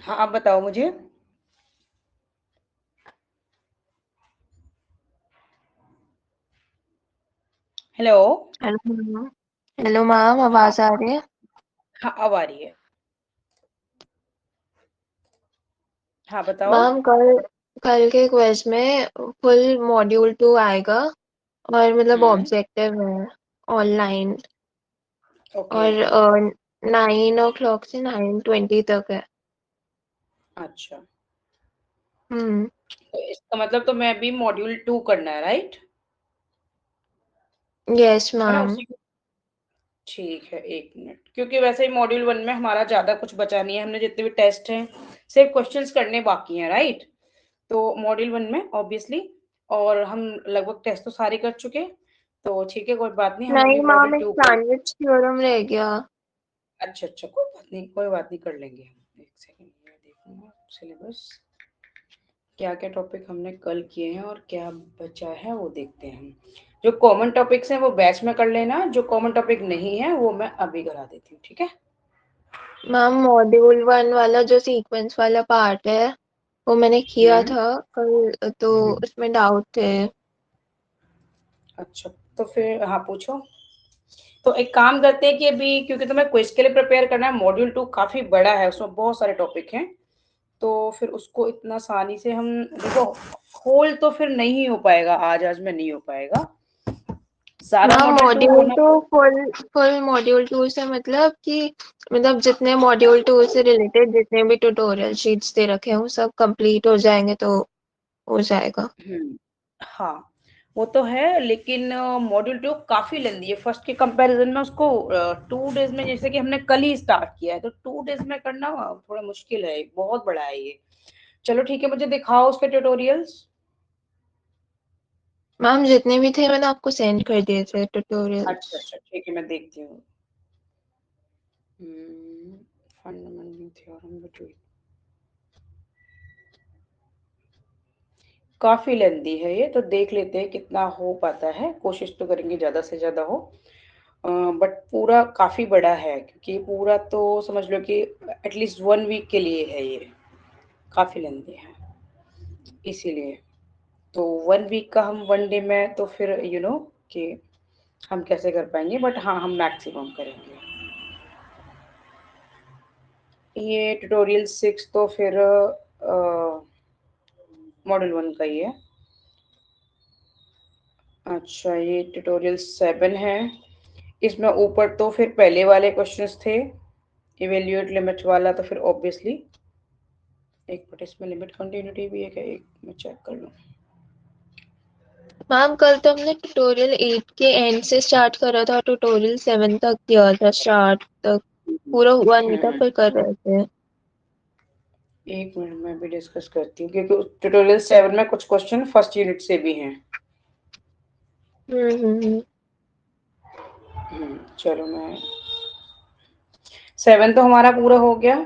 हाँ, आप बताओ मुझे। Hello. Hello ma'am. Hello ma'am, हाँ आवाज आ रही है? हाँ, अब आ रही है। हाँ बताओ। मैम, कल कल के क्वेज में फुल मॉड्यूल 2 आएगा और मतलब हम्म। ऑब्जेक्टिव है ऑनलाइन। ओके। और 9 o'clock से 9:20 तक है। अच्छा, हम्म। तो इसका मतलब तो मैं अभी मॉड्यूल 2 करना है, राइट? यस है ना मैम। उसी। ठीक है, एक मिनट, क्योंकि वैसे ही मॉड्यूल 1 में हमारा ज्यादा कुछ बचा नहीं है, हमने जितने भी टेस्ट हैं सिर्फ क्वेश्चंस करने बाकी हैं, राइट? तो मॉड्यूल 1 में ऑब्वियसली, और हम लगभग टेस्ट तो सारे कर चुके। तो ठीक है, कोई बात नहीं, हम अभी नहीं मॉड्यूल मैम, एक 2 कर। सैंडविच थ्योरम रह गया। अच्छा अच्छा, कोई बात नहीं, कोई बात नहीं, कर लेंगे हम। एक सेकंड, मैं देखूंगा सिलेबस, क्या क्या टॉपिक हमने कल किए हैं और क्या बचा है वो देखते हैं हम। जो कॉमन टॉपिक्स हैं वो बैच में कर लेना, जो कॉमन टॉपिक नहीं है वो मैं अभी करा देती हूँ, ठीक है? मैम, मॉड्यूल 1 वाला जो सीक्वेंस वाला पार्ट है वो मैंने किया हम्म। था कल, तो उसमें डाउट थे। अच्छा, तो फिर हाँ पूछो। तो एक काम करते हैं कि अभी, क्योंकि तुम्हें क्विज के लिए प्रिपेयर करना है, मॉड्यूल 2 काफी बड़ा है, उसमें बहुत सारे टॉपिक हैं। तो फिर उसको इतना आसानी से हम, देखो, होल तो फिर नहीं हो पाएगा, आज में नहीं हो पाएगा सारा मैम, मॉड्यूल 2 मॉड्यूल होना। टू फुल फुल मॉड्यूल 2 से मतलब कि मतलब जितने मॉड्यूल 2 से रिलेटेड जितने भी ट्यूटोरियल शीट्स दे रखे हैं वो सब कंप्लीट हो जाएंगे तो हो जाएगा। हाँ, वो तो है, लेकिन मॉड्यूल 2 काफी लेंदी है फर्स्ट के कंपैरिजन में। उसको 2 डेज में, जैसे कि हमने कल ही स्टार्ट किया है, तो 2 डेज में करना थोड़ा मुश्किल है, बहुत बड़ा है ये। चलो ठीक है, मुझे दिखाओ उसके ट्यूटोरियल्स। मैम, जितने भी थे मैंने आपको सेंड कर दिए थे अच्छा ट्यूटोरियल्स। अच्छा, ठीक है, मैं देखती हूँ। फंडामेंटल थ्योरम, काफी लेंदी है ये, तो देख लेते हैं कितना हो पाता है, कोशिश तो करेंगे ज्यादा से ज्यादा हो। बट पूरा काफी बड़ा है, क्योंकि पूरा तो समझ लो कि एटलीस्ट 1 वीक के लिए है ये, काफी लेंदी है इसीलिए। तो 1 वीक का हम 1 डे में, तो फिर कि हम कैसे कर पाएंगे, बट हाँ हम मैक्सिमम करेंगे। ये ट्यूटोरियल 6 तो फिर मॉडल 1 का ही है। अच्छा, ये ट्यूटोरियल 7 है। इसमें ऊपर तो फिर पहले वाले क्वेश्चंस थे, इवेल्यूएट लिमिट वाला, तो फिर ऑब्वियसली एक मिनट, इसमें लिमिट कंटिन्यूटी भी है क्या, एक मैं चेक कर लूँ। मैम, कल तो हमने ट्यूटोरियल 8 के एंड से स्टार्ट करा था, ट्यूटोरियल 7 तक किया था स्टार्ट तक। पूरा हुआ नहीं था हम्म, पर कर रहे थे। एक मिनट में भी डिस्कस करती हूँ, क्योंकि ट्यूटोरियल 7 में कुछ क्वेश्चन फर्स्ट यूनिट से भी हैं। हम्म। चलो, मैं 7 तो हमारा पूरा हो गया।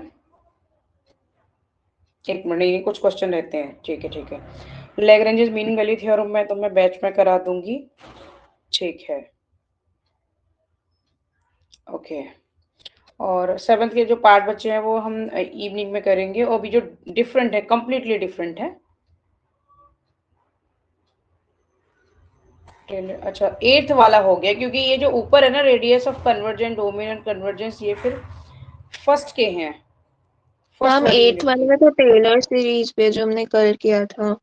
एक मिनट, ये कुछ क्वेश्चन रहते हैं, ठीक है ठीक है। लैग्रेंजेस मीन वैल्यू थ्योरम में तो मैं बैच में करा दूंगी, ठीक है। ओके। और 7th के जो पार्ट बचे हैं वो हम इवनिंग में करेंगे, और भी जो डिफरेंट है, कंप्लीटली डिफरेंट है। अच्छा, 8th वाला हो गया, क्योंकि ये जो ऊपर है ना, radius of convergent, dominant convergence, ये फिर फर्स्ट के हैं, फर्स्ट मैम, वाली 8 यूनिट वाले के। में तो टेलर सीरीज पे जो हमने कल किया था।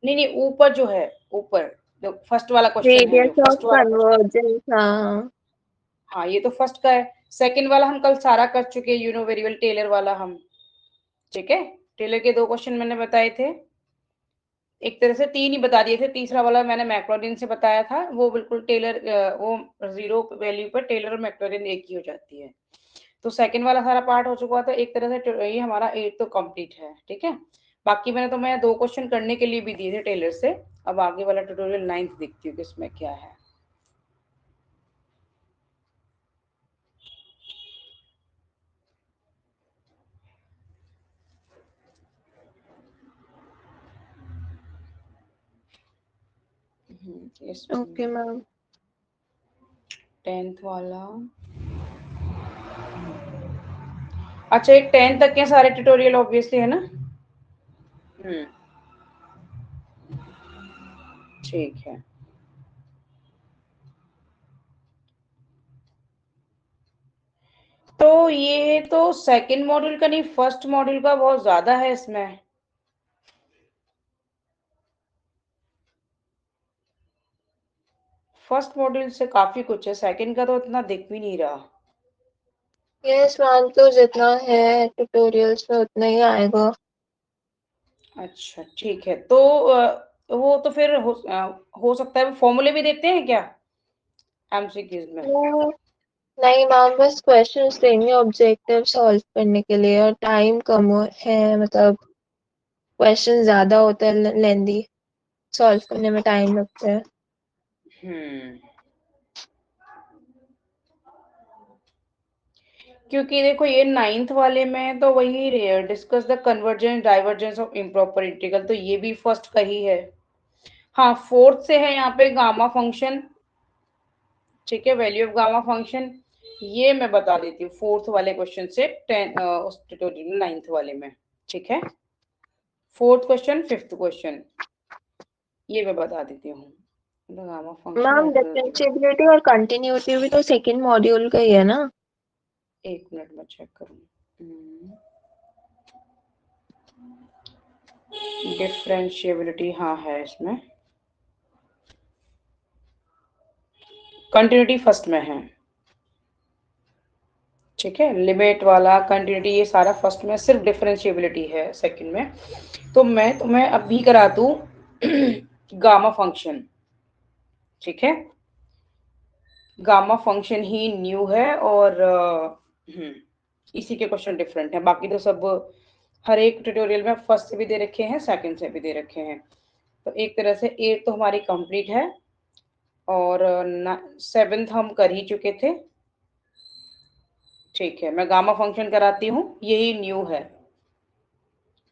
नहीं नहीं, ऊपर जो है, ऊपर जो फर्स्ट वाला क्वेश्चन है, जो रेडियस ऑफ फर्स्ट वाला क्वेश्चन। कन्वर्जेंस, हाँ। हाँ, ये तो फर्स्ट का है। सेकंड वाला हम कल सारा कर चुके, वेरिएबल टेलर वाला हम, ठीक है। टेलर के 2 क्वेश्चन मैंने बताए थे, एक तरह से 3 ही बता दिए थे, तीसरा वाला मैंने मैक्लॉरिन से बताया था, वो बिल्कुल टेलर, वो जीरो वैल्यू पर टेलर और मैक्लॉरिन एक ही हो जाती है। तो सेकंड वाला सारा पार्ट हो चुका, तो एक तरह से ये हमारा 8 तो कंप्लीट है, ठीक है। बाकी मैंने तो मैं 2 क्वेश्चन करने के लिए भी दिए थे टेलर से। अब आगे वाला ट्यूटोरियल 9th देखती हूँ कि इसमें क्या है। ओके इसमें मैम। 10th वाला। अच्छा, एक 10 तक के सारे ट्यूटोरियल ऑब्वियसली है ना। ठीक है। तो ये तो सेकंड मॉड्यूल का नहीं, फर्स्ट मॉड्यूल का बहुत ज्यादा है इसमें। फर्स्ट मॉड्यूल से काफी कुछ है, सेकंड का तो इतना दिख भी नहीं रहा। यस मैम, तो जितना है ट्यूटोरियल्स में उतना ही आएगा। अच्छा ठीक है, तो वो तो फिर हो सकता है वो फॉर्मूले भी देते हैं क्या एमसीक्यूज में। नहीं नहीं मैम, बस क्वेश्चंस देंगे ऑब्जेक्टिव सॉल्व करने के लिए, और टाइम कम है, मतलब क्वेश्चन ज्यादा होता है, लेंदी, सॉल्व करने में टाइम लगता है। हम्म क्योंकि देखो ये 9th वाले में तो वही discuss the convergence divergence of improper integral, तो ये भी फर्स्ट का ही है। हाँ, फोर्थ से है यहाँ पे गामा फंक्शन। ठीक है, वैल्यू ऑफ गामा फंक्शन, ये मैं बता देती हूँ फोर्थ वाले क्वेश्चन से 10 उस ट्यूटोरियल में 9th वाले में। ठीक है, फोर्थ क्वेश्चन फिफ्थ क्वेश्चन ये मैं बता देती हूँ। गामा फंक्शन मैम डिफरेंशिएबिलिटी और कंटिन्यूटी भी तो सेकंड मॉड्यूल का ही है ना। एक मिनट में चेक करूँ। डिफरेंशिएबिलिटी हाँ है इसमें, कंटिन्यूटी फर्स्ट में है। ठीक है, लिमिट वाला कंटिन्यूटी ये सारा फर्स्ट में, सिर्फ डिफरेंशिएबिलिटी है सेकंड में। तो मैं तुम्हें अभी करा दूं गामा फंक्शन। ठीक है, गामा फंक्शन ही न्यू है और इसी के क्वेश्चन डिफरेंट है, बाकी तो सब हर एक ट्यूटोरियल में फर्स्ट से भी दे रखे हैं, सेकंड से भी दे रखे हैं। तो एक तरह से 8 तो हमारी कंप्लीट है, और 7th हम कर ही चुके थे। ठीक है, मैं गामा फंक्शन कराती हूँ, यही न्यू है।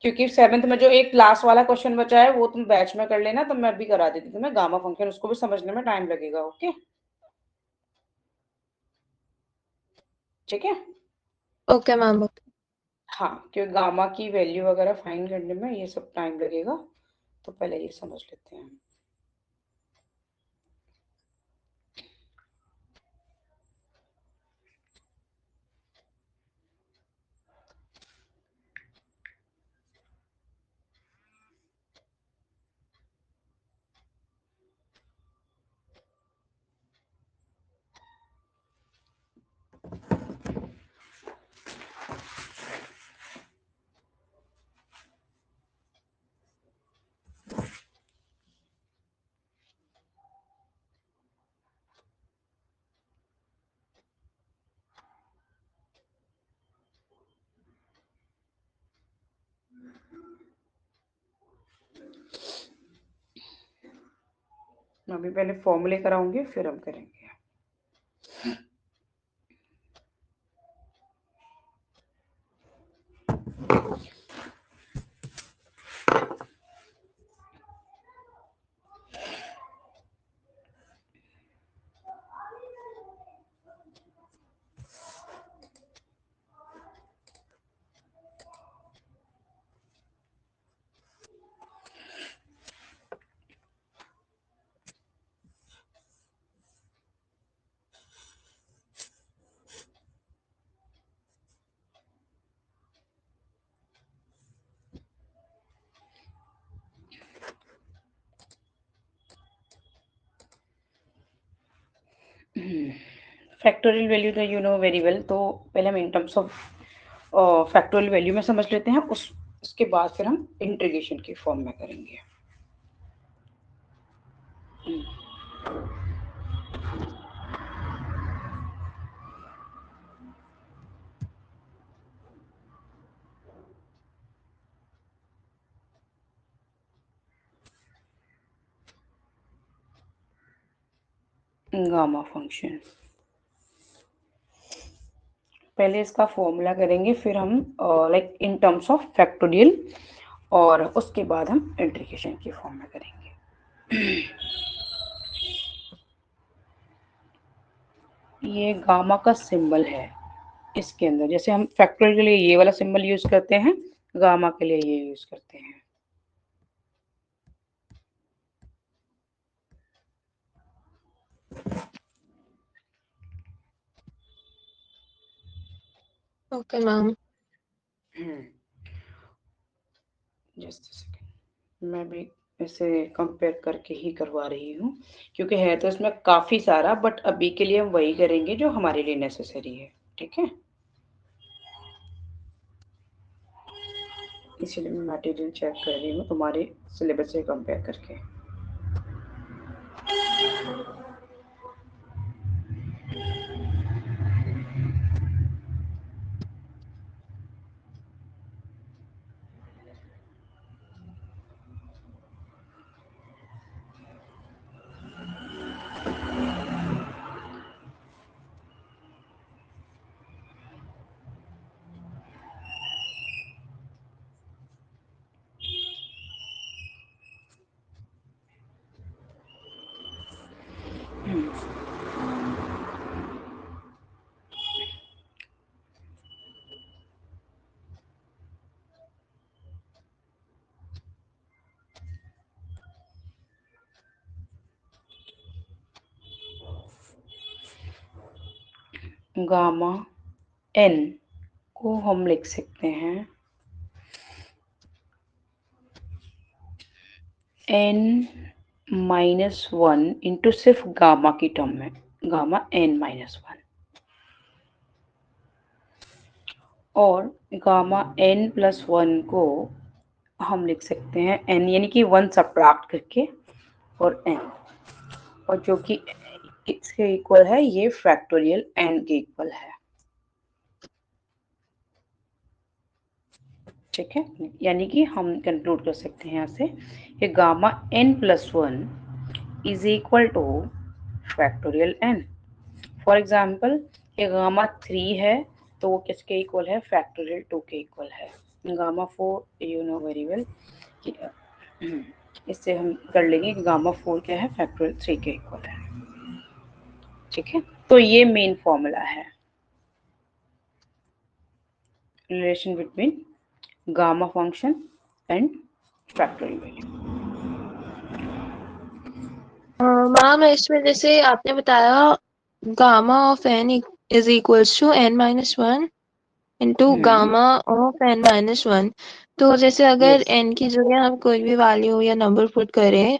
क्योंकि 7th में जो एक लास्ट वाला क्वेश्चन बचा है वो तुम बैच में कर लेना, तो मैं अभी करा देती हूँ तुम्हें गामा फंक्शन, उसको भी समझने में टाइम लगेगा। ओके, ठीक है। Okay ma'am. हाँ, क्योंकि गामा की वैल्यू वगैरह फाइंड करने में ये सब टाइम लगेगा, तो पहले ये समझ लेते हैं। मैं अभी पहले फॉर्मूले कराऊंगी फिर हम करेंगे। फैक्टोरियल वैल्यू तो यू नो वेरी वेल, तो पहले हम इन टर्म्स ऑफ फैक्टोरियल वैल्यू में समझ लेते हैं, उसके बाद फिर हम इंटीग्रेशन की फॉर्म में करेंगे। गामा फंक्शन, पहले इसका फॉर्मूला करेंगे, फिर हम like in terms of factorial, और उसके बाद हम इंटीग्रेशन की फॉर्म में करेंगे। ये गामा का सिंबल है। इसके अंदर जैसे हम फैक्टोरियल के लिए ये वाला सिंबल यूज करते हैं, गामा के लिए ये यूज करते हैं। Okay ma'am. जस्ट सेकंड, मैं भी इसे कंपेयर करके ही करवा रही हूँ, क्योंकि है तो इसमें काफी सारा, बट अभी के लिए हम वही करेंगे जो हमारे लिए नेसेसरी है। ठीक है, इसलिए मैं मटेरियल चेक कर रही हूँ तुम्हारे सिलेबस से कंपेयर करके। गामा एन को हम लिख सकते हैं n-1 इंटू सिर्फ गामा की टर्म में, गामा n-1, और गामा n+1 को हम लिख सकते हैं n यानी कि 1 सब्ट्रैक्ट करके और n, और जो कि इसके इक्वल है, ये फैक्टोरियल n के इक्वल है। ठीक है, यानी कि हम कंक्लूड कर सकते हैं यहाँ से कि gamma n+1 is equal two factorial n। For example ये गामा 3 है तो वो किसके इक्वल है, फैक्टोरियल 2 के इक्वल है। Gamma 4 you know very well, इससे हम कर लेंगे कि गामा 4 क्या है, फैक्टोरियल 3 के इक्वल है। ठीक है, तो ये मेन फॉर्मूला है, relation between gamma function and factorial value. Ma'am इसमें जैसे आपने बताया gamma of n is equals to n-1 into gamma of n-1, तो जैसे अगर यस, n की जगह हम कोई भी वैल्यू या नंबर पुट करें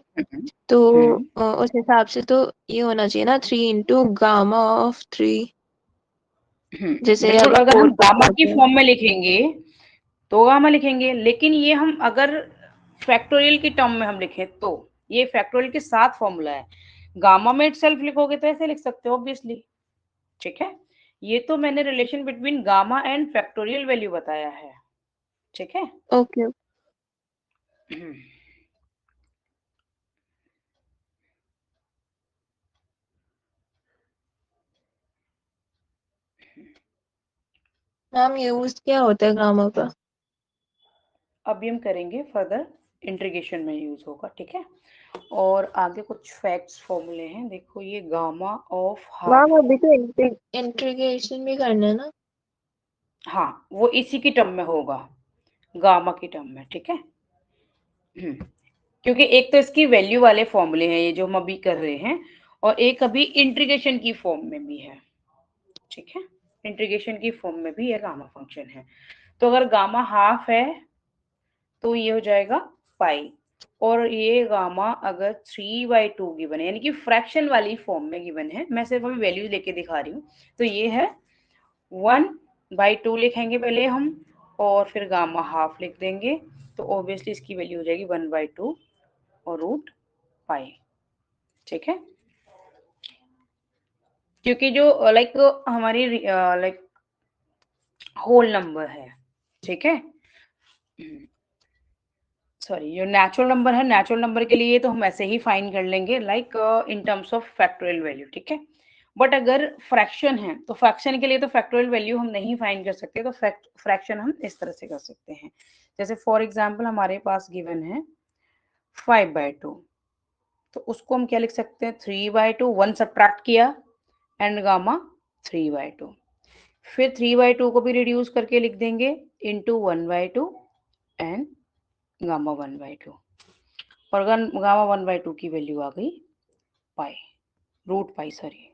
तो उस हिसाब से तो ये होना चाहिए ना 3 इंटू गामा ऑफ 3। जैसे बिल्कुल, अगर अगर 4 हम पुट गामा की करते हैं। फॉर्म में लिखेंगे तो गामा लिखेंगे, लेकिन ये हम अगर फैक्टोरियल की टर्म में हम लिखें तो ये फैक्टोरियल के साथ फॉर्मूला है। गामा में इटसेल्फ लिखोगे तो ऐसे लिख सकते हो ऑब्वियसली। ठीक है, ये तो मैंने relation between gamma and factorial value बताया है। ठीक है, ओके। मैम यूज क्या होता है गामा का? अभी हम करेंगे फर्दर, इंटीग्रेशन में यूज होगा। ठीक है, और आगे कुछ फैक्ट्स फॉर्मूले हैं, देखो ये गामा ऑफ हाफ, मैम अभी तो इंटीग्रेशन भी करना है ना? हाँ वो इसी की टर्म में होगा, गामा की टर्म में। ठीक है, क्योंकि एक तो इसकी वैल्यू वाले फॉर्मूले हैं ये जो हम अभी कर रहे हैं, और एक अभी इंटीग्रेशन की फॉर्म में भी है। ठीक है, इंटीग्रेशन की फॉर्म में भी ये गामा फंक्शन है। तो अगर गामा हाफ है तो ये हो जाएगा पाई, और ये गामा अगर 3/2 गिवन है, यानी कि फ्रैक्शन वाली फॉर्म में गिवन है, मैं सिर्फ अभी वैल्यू लेके दिखा रही हूँ, तो ये है 1/2 लिखेंगे पहले हम, और फिर गामा हाफ लिख देंगे, तो ऑब्वियसली इसकी वैल्यू हो जाएगी 1/2 और रूट पाई। ठीक है, क्योंकि जो लाइक हमारी लाइक होल नंबर है, ठीक है, सॉरी जो नेचुरल नंबर है, नेचुरल नंबर के लिए तो हम ऐसे ही फाइन कर लेंगे like in terms of factorial value. ठीक है, बट अगर फ्रैक्शन है तो फ्रैक्शन के लिए तो फैक्टोरियल वैल्यू हम नहीं फाइन कर सकते, तो फ्रैक्शन हम इस तरह से कर सकते हैं। जैसे फॉर एग्जांपल हमारे पास गिवन है 5/2, तो उसको हम क्या लिख सकते हैं, 3/2, 1 सब्ट्रैक्ट किया एंड गामा 3/2। फिर 3/2 को भी रिड्यूस करके लिख देंगे इंटू 1/2 एंड गामा 1/2, और अगर गामा 1/2 की वैल्यू आ गई पाई, रूट पाई सॉरी।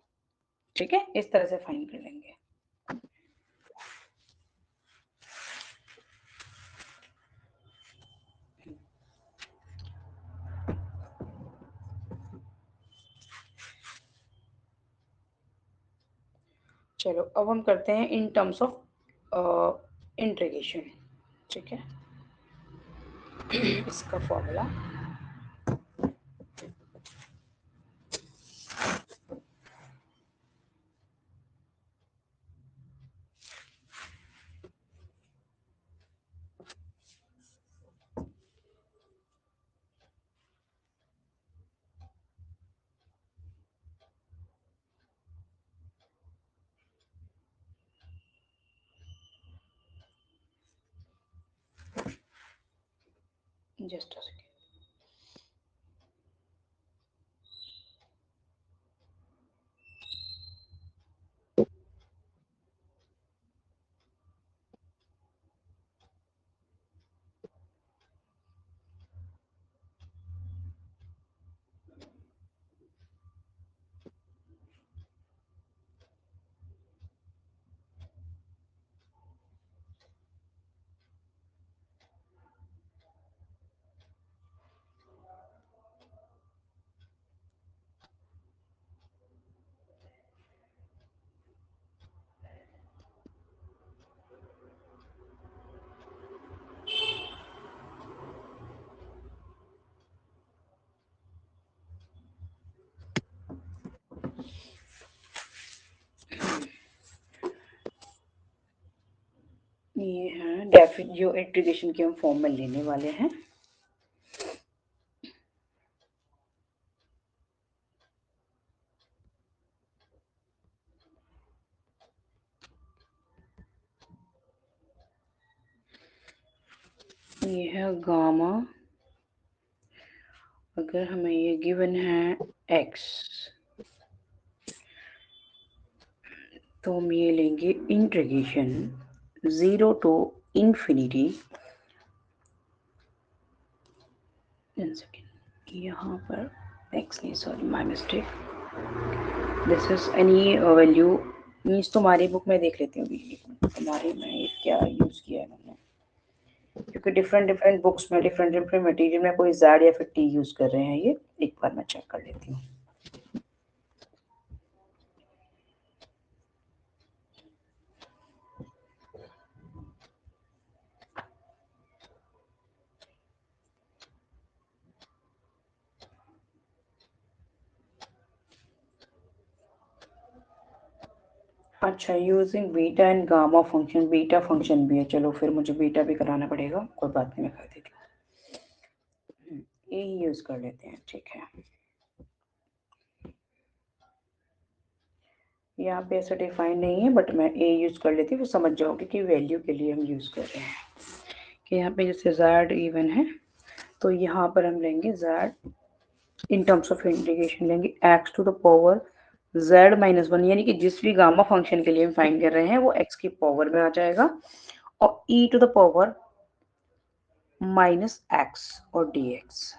ठीक है, इस तरह से फाइंड कर लेंगे। चलो अब हम करते हैं इन टर्म्स ऑफ इंटीग्रेशन। ठीक है, इसका फॉर्मूला जस्ट अ सेकेंड। ये है डेफिन जो इंटीग्रेशन के हम फॉर्म में लेने वाले हैं। ये है गामा, अगर हमें ये गिवन है x, तो हम ये लेंगे इंटीग्रेशन 0 to infinity, यहाँ पर x नहीं sorry my mistake, this is any value means, तुम्हारी बुक में देख लेती हूँ तुम्हारी में क्या यूज किया है मैंने, क्योंकि डिफरेंट डिफरेंट बुक्स में डिफरेंट डिफरेंट मटेरियल में कोई Z या फिर T यूज कर रहे हैं, ये एक बार मैं चेक कर लेती हूँ। अच्छा, using beta and gamma function, beta function भी है, चलो फिर मुझे बीटा भी कराना पड़ेगा, कोई बात नहीं मैं कर देती हूँ। ए यूज कर लेते हैं, ठीक है। यहाँ पे ऐसा डिफाइन नहीं है बट मैं ए यूज कर लेती हूँ, फिर समझ जाओगे कि वैल्यू के लिए हम यूज कर रहे हैं। कि यहाँ पे जैसे z इवन है तो यहाँ पर हम लेंगे z in terms of integration लेंगे x to the power z-1, यानी कि जिस भी गामा फंक्शन के लिए हम फाइंड कर रहे हैं वो x की पावर में आ जाएगा, और e to the power -x और dx।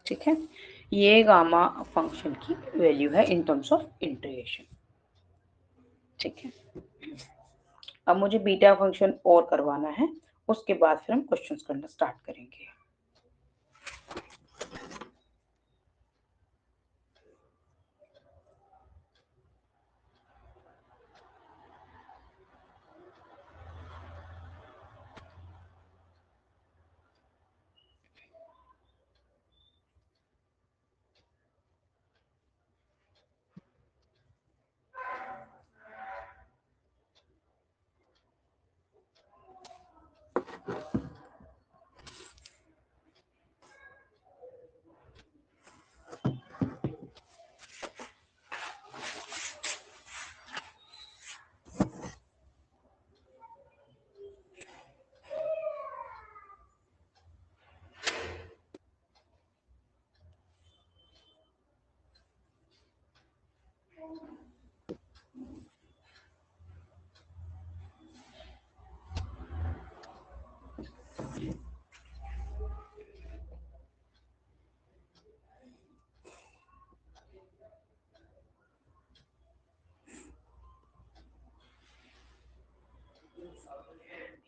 ठीक है, ये गामा फंक्शन की वैल्यू है इन टर्म्स ऑफ इंटीग्रेशन। ठीक है, अब मुझे बीटा फंक्शन और करवाना है, उसके बाद फिर हम क्वेश्चंस करना स्टार्ट करेंगे।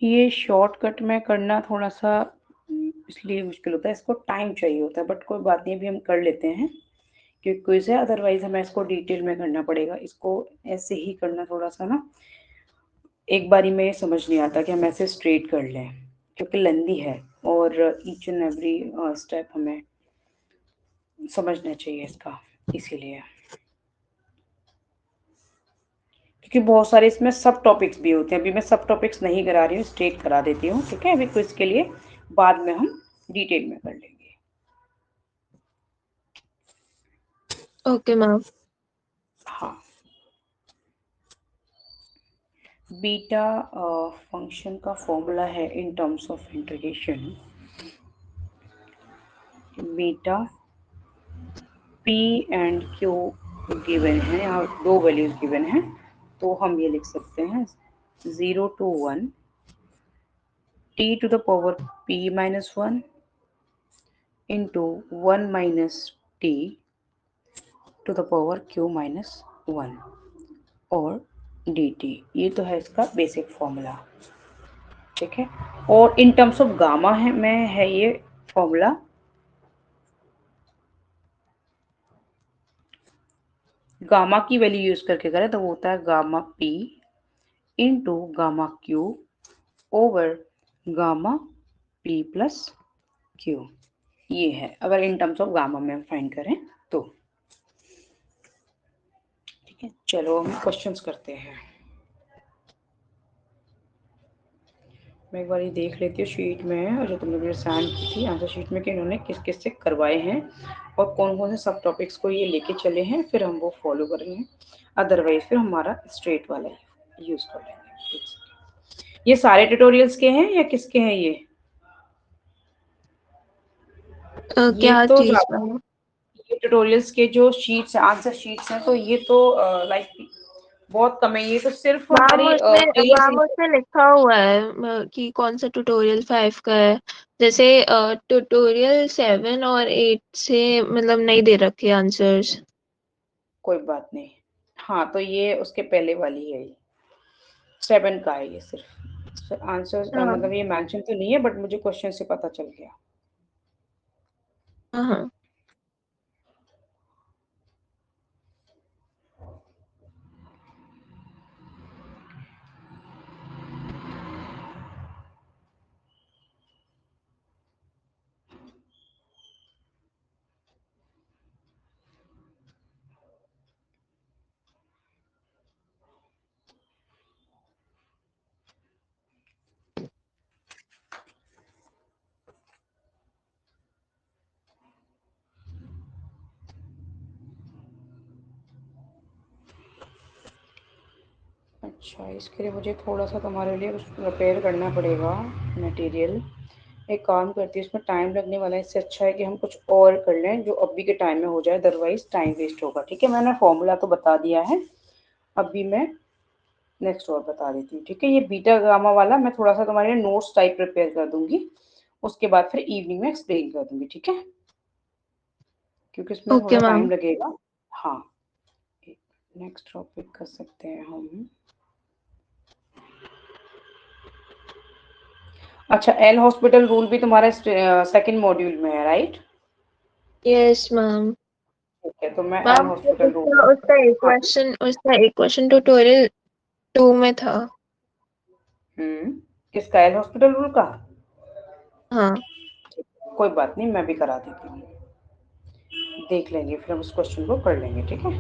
ये शॉर्टकट में करना थोड़ा सा इसलिए मुश्किल होता है, इसको टाइम चाहिए होता है, बट कोई बात नहीं, अभी हम कर लेते हैं क्योंकि क्विज है, अदरवाइज हमें इसको डिटेल में करना पड़ेगा। इसको ऐसे ही करना थोड़ा सा ना, एक बारी में समझ नहीं आता कि हम ऐसे स्ट्रेट कर लें, क्योंकि लेंदी है और ईच एंड एवरी स्टेप हमें समझना चाहिए इसका, इसीलिए। क्योंकि बहुत सारे इसमें सब टॉपिक्स भी होते हैं, अभी मैं सब टॉपिक्स नहीं करा रही हूँ, स्ट्रेट करा देती हूँ, ठीक है। अभी क्विज के लिए बाद में हम डिटेल में कर लेंगे। Okay ma'am. हाँ, बीटा फंक्शन का फॉर्मूला है इन terms of integration. Beta P and Q given है, यहाँ दो वैल्यूज गिवन है, तो हम ये लिख सकते हैं 0 to 1 t to the power p minus 1 into 1 minus t to the power q minus 1 और dt। ये तो है इसका बेसिक फॉर्मूला, ठीक है। और इन टर्म्स ऑफ गामा है में है ये फॉर्मूला, गामा की वैल्यू यूज करके करें तो वो होता है gamma p into gamma q over gamma p plus q। ये है अगर इन टर्म्स ऑफ गामा में फाइंड करें तो, ठीक है। चलो हम क्वेश्चंस करते हैं। मैं एक बार ये देख लेती हूँ शीट में, और जो तुमने मेरे सेंड की थी आंसर शीट में, कि इन्होंने किस किस से करवाए हैं और कौन कौन से सब टॉपिक्स को ये लेके चले हैं, फिर हम वो फॉलो करेंगे। अदरवाइज फिर हमारा स्ट्रेट वाला यूज कर लेंगे। ये सारे ट्यूटोरियल्स के हैं या किसके हैं ये? ये क्या तो चीज मैम? ये ट्यूटोरियल्स के जो शीट्स आंसर शीट्स हैं, तो ये तो लाइक बहुत कम है, ये तो सिर्फ हमारी मैम उसमें लिखा हुआ है कि कौन सा ट्यूटोरियल 5 का है। जैसे ट्यूटोरियल 7 और 8 से मतलब नहीं दे रखे आंसर्स। कोई बात नहीं। हाँ, तो ये उसके पहले वाली है, ये 7 का है ये सिर्फ आंसर, हाँ मतलब ये मेंशन तो नहीं है, बट मुझे क्वेश्चन से पता चल गया। हाँ। अच्छा, इसके लिए मुझे थोड़ा सा तुम्हारे लिए कुछ प्रिपेयर करना पड़ेगा मटेरियल। एक काम करती है, इसमें टाइम लगने वाला है, इससे अच्छा है कि हम कुछ और कर लें जो अभी के टाइम में हो जाए, अदरवाइज टाइम वेस्ट होगा, ठीक है। मैंने फॉर्मूला तो बता दिया है, अभी मैं नेक्स्ट और बता देती हूँ, ठीक है। ये बीटा गामा वाला मैं थोड़ा सा तुम्हारे लिए नोट्स टाइप प्रिपेयर कर दूंगी, उसके बाद फिर इवनिंग में एक्सप्लेन कर दूंगी, ठीक है, क्योंकि इसमें ओके थोड़ा मैम। टाइम लगेगा। हाँ, नेक्स्ट टॉपिक कर सकते हैं हम। अच्छा, एल हॉस्पिटल रूल भी तुम्हारा सेकंड मॉड्यूल में है, राइट? Yes ma'am. ठीक है, तो मैं एल मैम हॉस्पिटल उसका रूल। हाँ। उसका एक क्वेश्चन ट्यूटोरियल 2 में था। किसका, एल हॉस्पिटल रूल का? हाँ। कोई बात नहीं, मैं भी करा देती हूँ, देख लेंगे, फिर हम उस क्वेश्चन को कर लेंगे, ठीक है।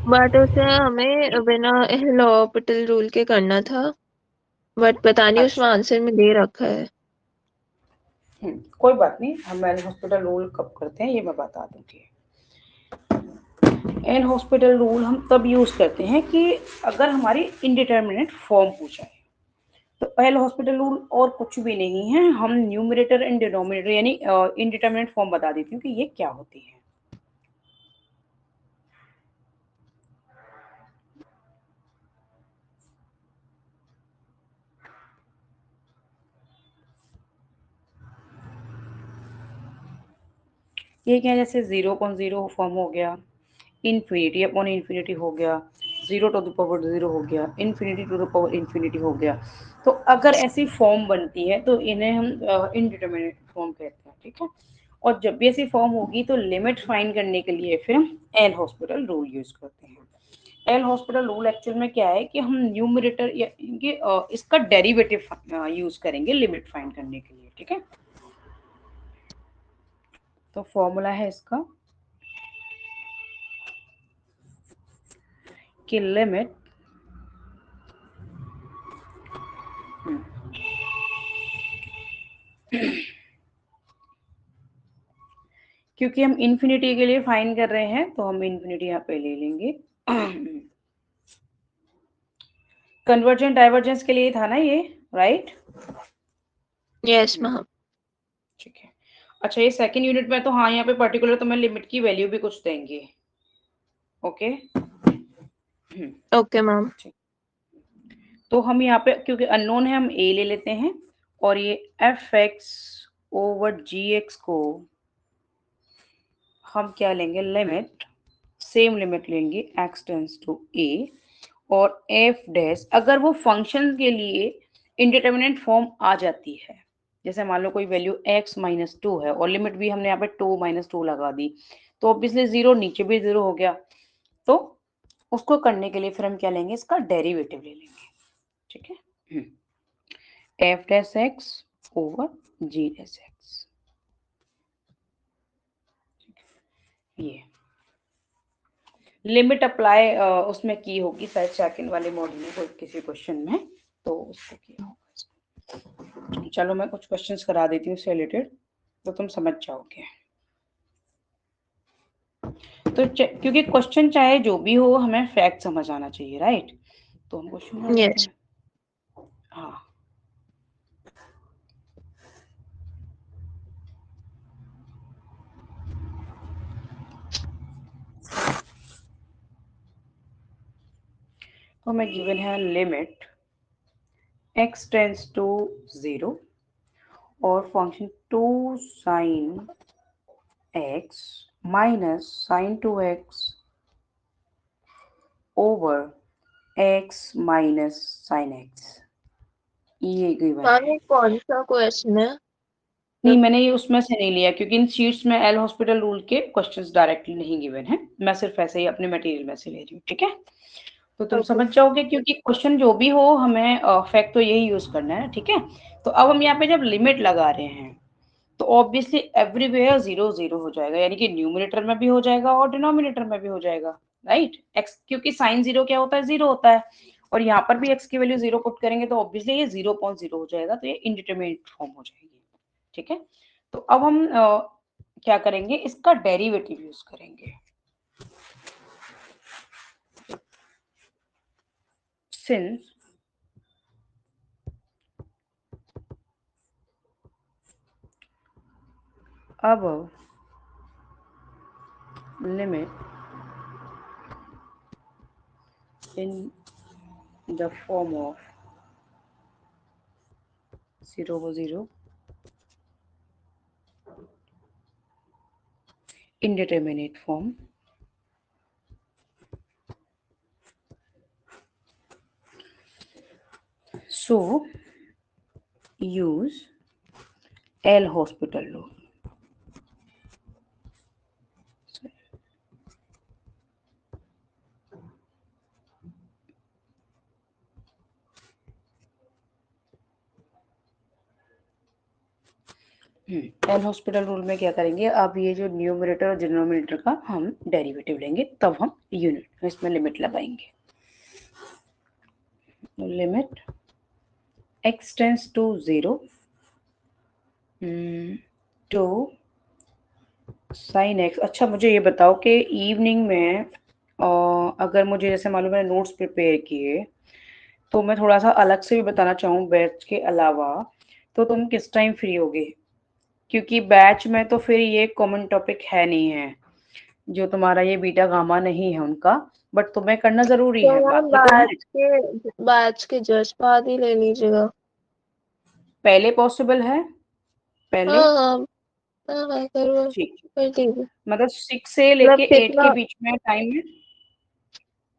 बट उसे हमें बिना हॉस्पिटल रूल के करना था। बट पता नहीं उसमें अच्छा। आंसर में दे रखा है। कोई बात नहीं, हम एल हॉस्पिटल रूल कब करते हैं ये मैं बता दूंगी। एल हॉस्पिटल रूल हम तब यूज करते हैं कि अगर हमारी इनडिटर्मिनेट फॉर्म पूछा है, तो एल हॉस्पिटल रूल और कुछ भी नहीं है, हम न्यूमरेटर एंड डिनोमिनेटर यानी इनडिटर्मिनेट फॉर्म बता देती हूँ कि ये क्या होती है। ये क्या है, जैसे 0 फॉर्म हो गया, इन्फिनिटी अपॉन इन्फिनिटी हो गया, 0 टू द पावर 0 हो गया, infinity to the power infinity हो गया। तो अगर ऐसी फॉर्म बनती है तो इन्हें हम इनडिटरमिनेट फॉर्म कहते हैं, ठीक है। और जब भी ऐसी फॉर्म होगी तो लिमिट फाइंड करने के लिए फिर हम एल हॉस्पिटल रूल यूज करते हैं। एल हॉस्पिटल रूल एक्चुअल में क्या है कि हम न्यूमरेटर या इसका डेरिवेटिव यूज करेंगे लिमिट फाइंड करने के लिए, ठीक है। तो फॉर्मूला है इसका कि लिमिट क्योंकि हम इन्फिनिटी के लिए फाइंड कर रहे हैं तो हम इन्फिनिटी यहाँ पे ले लेंगे। कन्वर्जेंट डाइवर्जेंस के लिए था ना ये, राइट? Yes ma'am. ठीक है। अच्छा ये सेकंड यूनिट में तो हाँ यहाँ पे पर्टिकुलर तो मैं लिमिट की वैल्यू भी कुछ देंगे। Okay okay ma'am. तो हम यहाँ पे क्योंकि अननोन है हम ए ले लेते हैं और ये एफ एक्स ओवर जी एक्स को हम क्या लेंगे, लिमिट, सेम लिमिट लेंगे एक्स टेंस टू ए और एफ डैश अगर वो फंक्शन के लिए इंडिटरमिनेट फॉर्म आ जाती है, जैसे मान लो कोई वैल्यू x माइनस टू है और लिमिट भी हमने यहाँ पे 2 माइनस 2 लगा दी तो ऑब्वियसली जीरो, नीचे भी जीरो हो गया। तो उसको करने के लिए फिर हम क्या लेंगे, इसका डेरिवेटिव ले लेंगे, ठीक है। एफ डैश एक्स ओवर जी डैश एक्स, ये लिमिट अप्लाई उसमें की होगी शायद सेकंड वाले मॉड्यूल में कोई किसी क्वेश्चन में, तो उसको किया होगा। चलो मैं कुछ क्वेश्चंस करा देती हूँ इससे रिलेटेड तो तुम समझ जाओगे। तो क्योंकि क्वेश्चन चाहे जो भी हो हमें फैक्ट समझ आना चाहिए, राइट? तो हम क्वेश्चन कर लेते यस। हैं। हाँ तो हमें गिवन है लिमिट x टेंस टू 0 और function 2 sine x minus sine 2x over x minus sine x, ये गिवन मैम है। ये कौन सा क्वेश्चन है? नहीं मैंने ये उसमें से नहीं लिया क्योंकि इन शीट्स में एल हॉस्पिटल रूल के क्वेश्चंस डायरेक्टली नहीं गिवन है, मैं सिर्फ ऐसे ही अपने मटेरियल में से ले रही हूँ, ठीक है। तो तुम ओके। समझ जाओगे क्योंकि क्वेश्चन जो भी हो हमें फैक्ट तो यही यूज करना है, ठीक है। तो अब हम यहाँ पे जब लिमिट लगा रहे हैं तो ऑब्वियसली एवरीवेयर जीरो जीरो हो जाएगा, यानी कि न्यूमरेटर में भी हो जाएगा और डिनोमिनेटर में भी हो जाएगा, राइट। एक्स क्योंकि साइन जीरो क्या होता है, जीरो होता है, और यहाँ पर भी एक्स की वैल्यू जीरो पुट करेंगे तो ऑब्वियसली ये 0.0 हो जाएगा, तो ये इनडिटरमिनेट फॉर्म हो जाएगी, ठीक है। तो अब हम क्या करेंगे, इसका डेरिवेटिव यूज करेंगे। Since above limit in the form of 0 indeterminate form, so use L hospital rule. L hospital rule में क्या करेंगे, अब ये जो न्यूमरेटर और डिनोमिनेटर का हम डेरिवेटिव लेंगे तब हम यूनिट इसमें लिमिट लगाएंगे। Limit x tends to 0 to sine x। अच्छा मुझे ये बताओ कि इवनिंग में अगर मुझे जैसे मालूम मैंने नोट्स प्रिपेयर किए तो मैं थोड़ा सा अलग से भी बताना चाहूँ बैच के अलावा, तो तुम किस टाइम फ्री होगे? क्योंकि बैच में तो फिर ये कॉमन टॉपिक है नहीं है, जो तुम्हारा ये बीटा गामा नहीं है उनका, बट तुम्हें करना जरूरी तो है, मैम बाकी तो है। बैच के जस्ट बाद ही ले लीजिएगा। पहले पॉसिबल है? पहले हाँ हाँ। हाँ हाँ करो। ठीक, कर दीजिए। मतलब 6 से मतलब लेके 8 कितना? के बीच में टाइम है,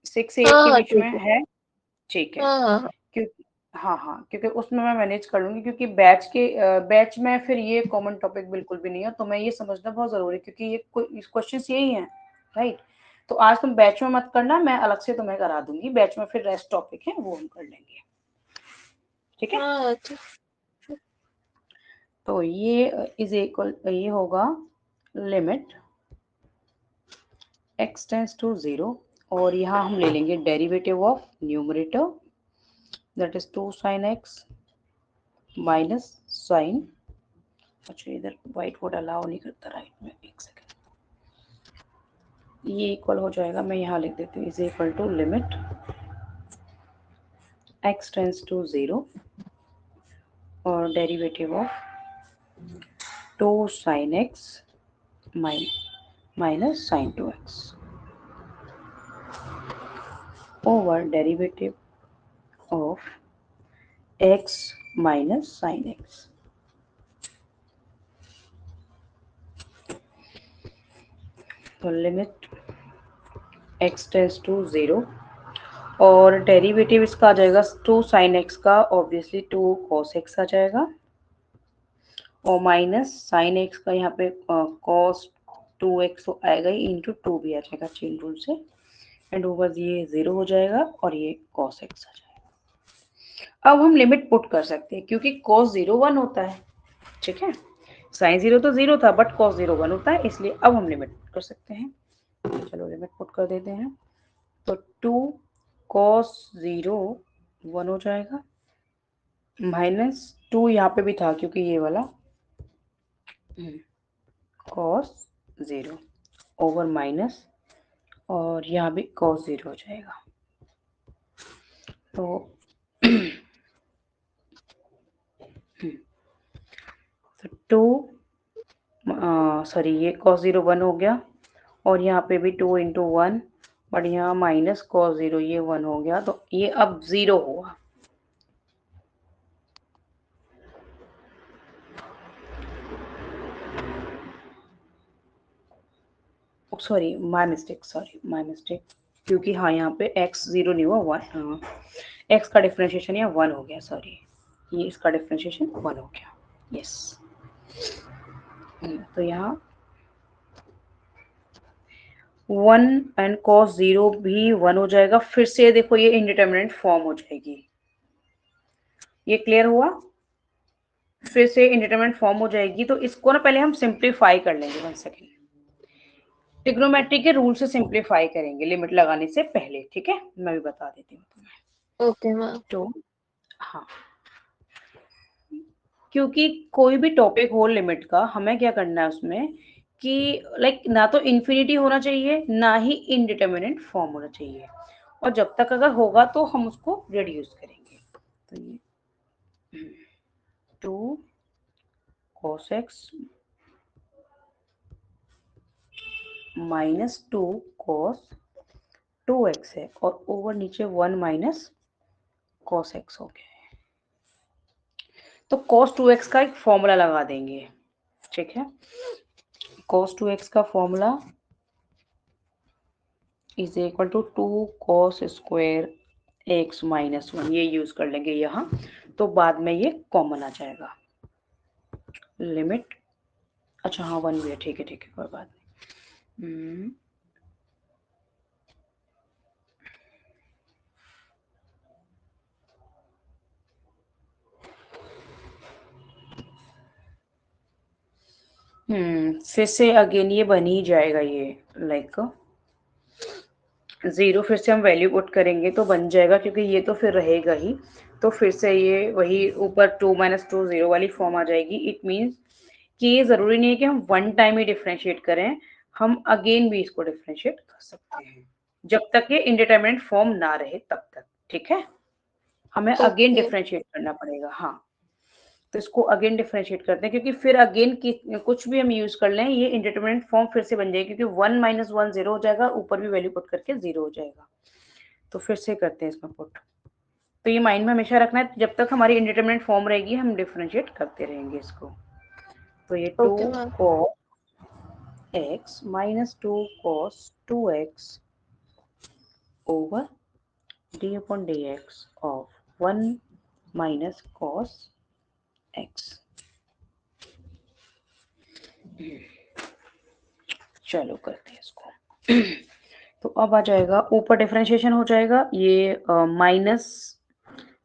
6 से 8 हाँ के हाँ बीच में ठीक है। है, ठीक है। हाँ हाँ हाँ। क्यों हाँ हाँ, क्योंकि उसमें मैं मैनेज कर लूंगी, क्योंकि बैच में फिर ये कॉमन टॉपिक बिल्कुल भी नहीं है, तो मैं ये समझना बहुत जरूरी है, क्योंकि ये क्वेश्चन यही है, राइट। तो आज तुम बैच में मत करना, मैं अलग से तुम्हें करा दूंगी, बैच में फिर रेस्ट टॉपिक है वो हम कर लेंगे, ठीक है। हाँ ठीक। तो ये इज इक्वल, ये होगा लिमिट x टेंस टू 0, और यहाँ हम ले लेंगे derivative of numerator, that is 2 sin x minus sine, अच्छा इधर व्हाइट बोर्ड अलाउ नहीं करता राइट में, एक सेकेंड, ये इक्वल हो जाएगा, मैं यहाँ लिख देती हूँ, is equal to limit x tends to 0 और derivative of 2 sin x minus sine 2x over derivative of x minus sine x। तो लिमिट x टेंस टू 0 और डेरिवेटिव इसका आ जाएगा 2 sin x का, ऑब्वियसली 2 cos x आ जाएगा, और minus sine x का यहाँ पे cos 2x तो आएगा ही, इंटू 2 भी आ जाएगा चेन रूल से, एंड ओवर ये 0 हो जाएगा और ये cos x आ जाएगा। अब हम लिमिट पुट कर सकते हैं, क्योंकि cos 0 1 होता है, ठीक है, साइन 0 तो 0 था, बट cos 0 1 होता है, इसलिए अब हम लिमिट पुट कर सकते हैं। चलो लिमिट पुट कर देते हैं, तो 2 cos 0 1 हो जाएगा, माइनस 2 यहाँ पे भी था क्योंकि ये वाला cos 0 ओवर माइनस, और यहाँ भी cos 0 हो जाएगा, तो टू सॉरी ये cos 0 1 हो गया, और यहाँ पे भी 2 इंटू 1, बट यहाँ माइनस cos 0 ये 1 हो गया, तो ये अब 0 हुआ। सॉरी माय मिस्टेक, क्योंकि हाँ यहाँ पे x 0 नहीं हुआ, 1 x का डिफरेंशिएशन यहाँ 1 हो गया, सॉरी ये इसका डिफरेंशिएशन 1 हो गया, यस। तो यहाँ 1 एंड cos 0 भी 1 हो जाएगा, फिर से देखो ये इंडिटरमिनेट फॉर्म हो जाएगी, ये क्लियर हुआ, फिर से इंडिटरमिनेट फॉर्म हो जाएगी, तो इसको ना पहले हम सिंप्लीफाई कर लेंगे, 1 सेकेंड, ट्रिग्नोमेट्री के रूल से सिंप्लीफाई करेंगे लिमिट लगाने से पहले, ठीक है, मैं भी बता देती हूँ तुम्हें। Okay ma'am. तो हाँ, क्योंकि कोई भी टॉपिक हो लिमिट का, हमें क्या करना है उसमें कि लाइक ना तो इन्फिनिटी होना चाहिए, ना ही इनडिटर्मिनेट फॉर्म होना चाहिए, और जब तक अगर होगा तो हम उसको रिड्यूस करेंगे। तो ये 2 cos x minus 2 cos 2x है, और ओवर नीचे 1 माइनस cos x हो गया है, तो cos 2x का एक फॉर्मूला लगा देंगे, ठीक है, cos 2x का formula is equal to 2 cos square x minus 1, ये यूज कर लेंगे यहाँ, तो बाद में ये कॉमन आ जाएगा, लिमिट, अच्छा हाँ 1 भी है, ठीक है कोई बात नहीं। फिर से अगेन ये बन ही जाएगा, ये लाइक 0 फिर से हम वैल्यू पुट करेंगे तो बन जाएगा, क्योंकि ये तो फिर रहेगा ही, तो फिर से ये वही ऊपर 2 माइनस 2 0 वाली फॉर्म आ जाएगी। इट मीन्स कि ये जरूरी नहीं है कि हम 1 टाइम ही डिफरेंशिएट करें, हम अगेन भी इसको डिफरेंशिएट कर सकते हैं, जब तक ये इंडिटरमिनेट फॉर्म ना रहे तब तक, ठीक है, हमें अगेन ओके डिफरेंशिएट करना पड़ेगा, हाँ। तो इसको अगेन डिफरेंशिएट करते हैं, क्योंकि फिर अगेन कुछ भी हम यूज कर लें, ये इंडिटरमिनेट फॉर्म फिर से बन जाएगी, क्योंकि 1 माइनस 1 0 हो जाएगा, ऊपर भी वैल्यू पुट करके 0 हो जाएगा, तो फिर से करते हैं इसमें पुट। तो ये माइंड में हमेशा रखना है, जब तक हमारी इंडिटरमिनेट फॉर्म रहेगी हम डिफरेंशिएट करते रहेंगे इसको। तो ये 2 okay ma'am. cos x minus 2 cos 2x over d upon dx of 1 minus cos x. चलो करते हैं इसको। तो अब आ जाएगा ऊपर डिफरेंशिएशन हो जाएगा, ये माइनस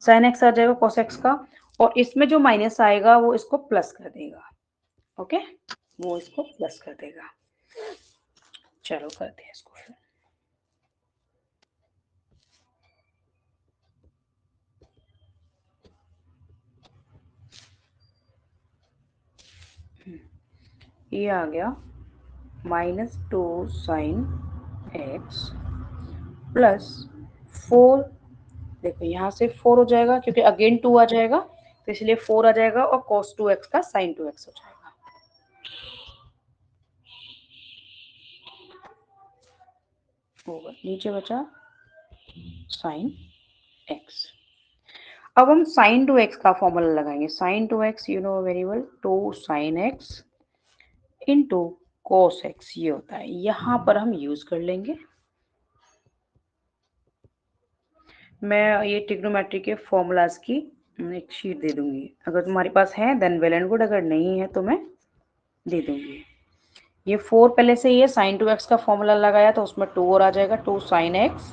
साइन एक्स आ जाएगा कॉस एक्स का, और इसमें जो माइनस आएगा वो इसको प्लस कर देगा। ओके, वो इसको प्लस कर देगा। चलो करते हैं इसको फिर। ये आ गया माइनस 2 साइन एक्स प्लस 4। देखो यहाँ से 4 हो जाएगा क्योंकि अगेन 2 आ जाएगा, तो इसलिए 4 आ जाएगा, और cos 2x का sin 2x हो जाएगा। ओवर नीचे बचा sin x। अब हम sin 2x का फॉर्मूला लगाएंगे। sin 2x you know very well, 2 sin x into cos x ये होता है, यहाँ पर हम यूज कर लेंगे। मैं ये ट्रिग्नोमेट्री के फॉर्मूलाज की एक शीट दे दूंगी, अगर तुम्हारे पास है देन वेल एंड गुड, अगर नहीं है तो मैं दे दूंगी। ये 4 पहले से ही है, sin 2x का फॉर्मूला लगाया तो उसमें 2 और आ जाएगा, 2 sin x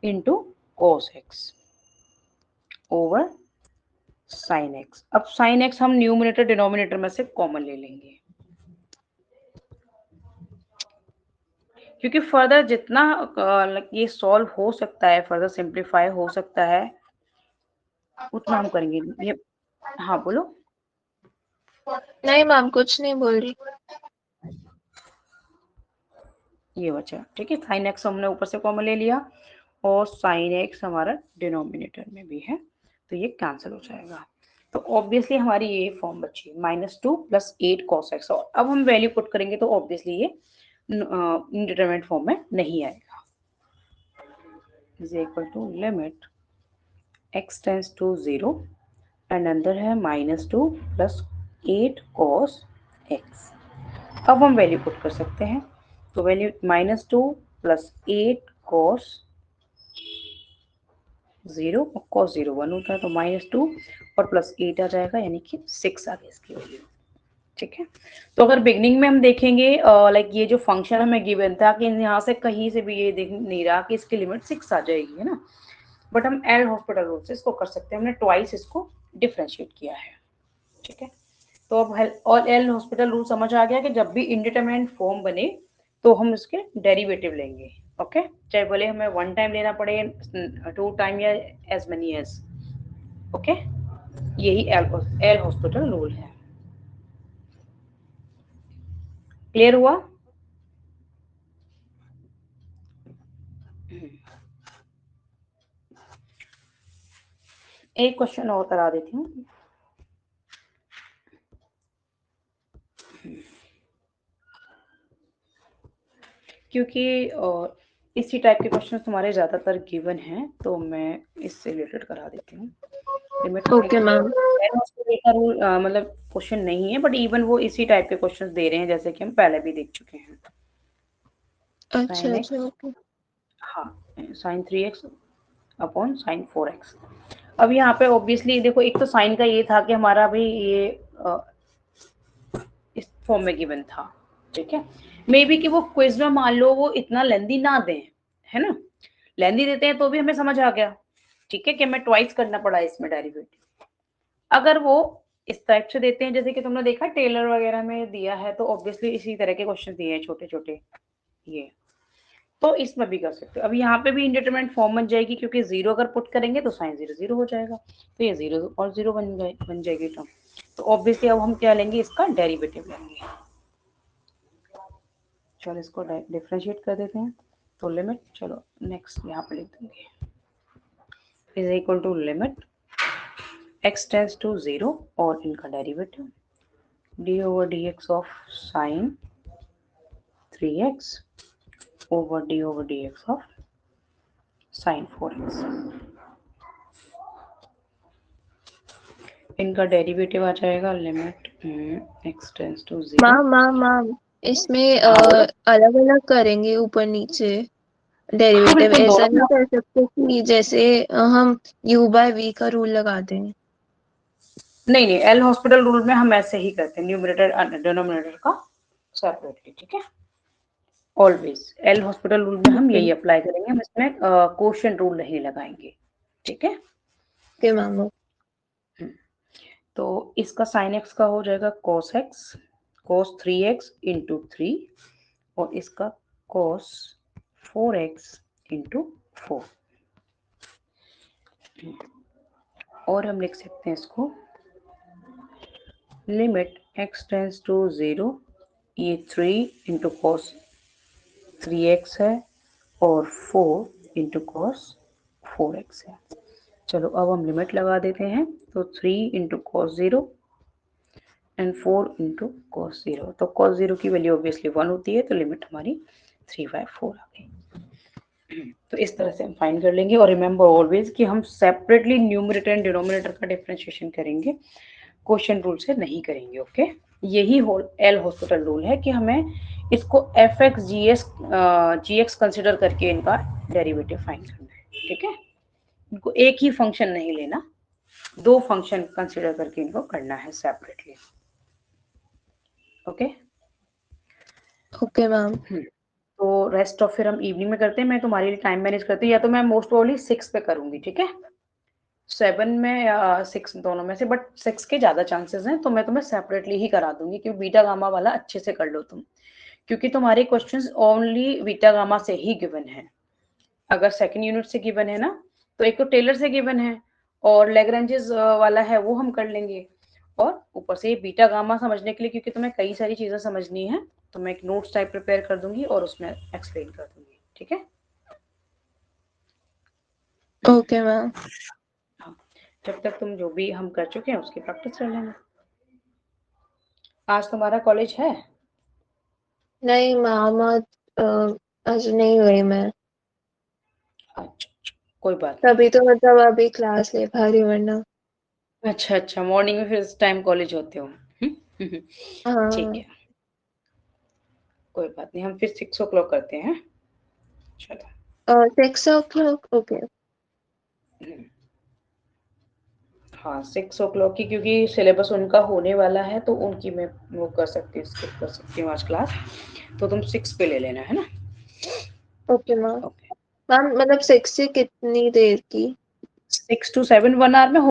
into cos x over sin x। अब sin x हम न्यूमरेटर डिनोमिनेटर में से कॉमन ले लेंगे, क्योंकि फर्दर जितना ये सॉल्व हो सकता है, फर्दर सिंप्लीफाई हो सकता है, उतना हम करेंगे। ये हाँ बोलो। नहीं मैम, कुछ नहीं बोल रही। ये बचा, ठीक है, sin x हमने ऊपर से कॉमन ले लिया, और sin x हमारा डिनोमिनेटर में भी है, तो ये कैंसिल हो जाएगा। तो ऑब्वियसली हमारी ये फॉर्म बची -2 + 8 cos x, और अब हम वैल्यू पुट करेंगे तो ऑब्वियसली ये इंडिटरमिनेट फॉर्म में नहीं आएगा। Is equal to limit x tends to 0 and अंदर है -2 + 8 cos x। अब हम वैल्यू पुट कर सकते हैं, तो वैल्यू -2 + 8 cos 0, और cos 0 1 होता है, तो -2 और +8 आ जाएगा, यानी कि 6 आ गई इसकी वैल्यू। ठीक है, तो अगर बिगनिंग में हम देखेंगे लाइक ये जो फंक्शन हमें गिवन था कि यहाँ से कहीं से भी ये दिख नहीं रहा कि इसकी लिमिट 6 आ जाएगी, है ना, बट हम एल हॉस्पिटल रूल से इसको कर सकते हैं, हमने ट्वाइस इसको डिफरेंशिएट किया है। ठीक है, तो अब और एल हॉस्पिटल रूल समझ आ गया कि जब भी इंडिटरमिनेंट फॉर्म बने तो हम उसके डेरिवेटिव लेंगे। ओके, चाहे बोले हमें 1 टाइम लेना पड़े, 2 टाइम, या एज मेनी एज। ओके, यही एल हॉस्पिटल रूल है। क्लियर हुआ? एक क्वेश्चन और करा देती हूँ। क्योंकि इसी टाइप के क्वेश्चन तुम्हारे ज्यादातर गिवन हैं, तो मैं इससे रिलेटेड करा देती हूँ। Okay ma'am. का रूल मतलब क्वेश्चन नहीं है, बट इवन वो इसी टाइप के क्वेश्चन दे रहे हैं जैसे कि हम पहले भी देख चुके हैं। अच्छा अच्छा, ओके। हाँ, sin 3x upon sin 4x। अब यहाँ पे ऑब्वियसली देखो, एक तो साइन का ये था कि हमारा भी ये इस फॉर्म में गिवन था। ठीक है, मे बी कि वो क्विज में मान लो वो इतना लेंदी ना दें, है ना, लेंदी देते हैं तो भी हमें समझ आ गया। ठीक है, कि हमें ट्वाइस करना पड़ा इसमें डेरिवेटिव। अगर वो इस टाइप से देते हैं जैसे कि तुमने देखा टेलर वगैरह में दिया है, तो ऑब्वियसली इसी तरह के क्वेश्चन दिए हैं छोटे छोटे, ये तो इसमें भी कर सकते हो। अब यहाँ पे भी इंडिटरमिनेंट फॉर्म बन जाएगी, क्योंकि 0 अगर पुट करेंगे तो साइन 0 0 हो जाएगा, तो ये 0 और 0 बन जाएगी टर्म। तो ऑब्वियसली अब हम क्या लेंगे, इसका डेरिवेटिव लेंगे। चलो इसको डिफरेंशिएट कर देते हैं, तो लिमिट, चलो नेक्स्ट यहाँ पे लिख देंगे, is equal to limit x tends to 0 और इनका derivative d/dx of sin 3x over d/dx of sin 4x। इनका डेरिवेटिव आ जाएगा limit x tends to 0। Ma'am इसमें अलग अलग करेंगे ऊपर नीचे, डेरिवेटिव बिल्कुल ऐसा दोनों नहीं कर सकते कि जैसे हम u बाय v का रूल लगाते हैं। नहीं नहीं, एल हॉस्पिटल रूल में हम ऐसे ही करते हैं, न्यूमरेटर डिनोमिनेटर का सेपरेटली, ठीक है। ऑलवेज एल हॉस्पिटल रूल में हम यही अप्लाई करेंगे, हम इसमें क्वोशिएंट रूल नहीं लगाएंगे, ठीक है। Okay ma'am. तो इसका साइन एक्स का हो जाएगा cos x, cos 3x into 3, और इसका cos 4x इंटू 4, और हम लिख सकते हैं इसको लिमिट x टेंस टू 0, ये 3 इंटू कॉस 3x है और 4 इंटू कॉस 4x है। चलो अब हम लिमिट लगा देते हैं, तो 3 into cos 0 and 4 into cos 0, तो कॉस 0 की वैल्यू ऑब्वियसली 1 होती है, तो लिमिट हमारी 3/4 आ गई। तो इस तरह से हम फाइंड कर लेंगे, और रिमेंबर ऑलवेज कि हम सेपरेटली न्यूमरेटर एंड डिनोमिनेटर का डिफरेंशिएशन करेंगे, क्वोशिएंट रूल से नहीं करेंगे, ओके। यही एल हॉस्पिटल रूल है कि हमें इसको एफ एक्स जी एक्स कंसिडर करके इनका डेरिवेटिव फाइंड करना है, ठीक है। इनको एक ही फंक्शन नहीं लेना, दो फंक्शन कंसिडर करके इनको करना है सेपरेटली, ओके। Okay ma'am. तो रेस्ट ऑफ फिर हम इवनिंग में करते हैं, मैं तुम्हारे लिए टाइम मैनेज करती हूँ, या तो मैं मोस्ट प्रोबेबली 6 पे करूंगी, ठीक है, 7 में या 6 दोनों में से, बट 6 के ज्यादा चांसेस हैं, तो मैं तुम्हें सेपरेटली ही करा दूंगी, क्योंकि बीटा गामा वाला अच्छे से कर लो तुम, क्योंकि तुम्हारे क्वेश्चंस ओनली बीटा गामा से ही गिवन है। अगर सेकंड यूनिट से गिवन है ना, तो एक तो टेलर से गिवन है, और लेग्रेंजेस वाला है वो हम कर लेंगे, और ऊपर से बीटा गामा समझने के लिए, क्योंकि तुम्हें कई सारी चीजें समझनी है, तो मैं एक नोट्स टाइप प्रिपेयर कर दूंगी और उसमें एक्सप्लेन कर दूंगी, ठीक है। Okay ma'am. हाँ, जब तक तुम जो भी हम कर चुके हैं उसकी प्रैक्टिस कर लेना। आज तुम्हारा कॉलेज है? नहीं मैम, आज नहीं गई मैं। अच्छा, कोई बात नहीं। तभी तो मतलब अभी क्लास ले पा रही हूँ, वरना। अच्छा अच्छा, मॉर्निंग में फिर इस टाइम कॉलेज होते हो? ठीक हाँ। है, कोई बात नहीं, हम फिर 6 o'clock करते हैं। चलो 6 o'clock, ओके। हाँ 6 o'clock की, क्योंकि सिलेबस उनका होने वाला है, तो उनकी मैं वो कर सकती हूँ, स्किप कर सकती हूँ आज क्लास, तो तुम 6 पे ले लेना, है ना। Okay ma'am. ओके, मैम मतलब 6 से कितनी देर की? 6 to 7 1 hour में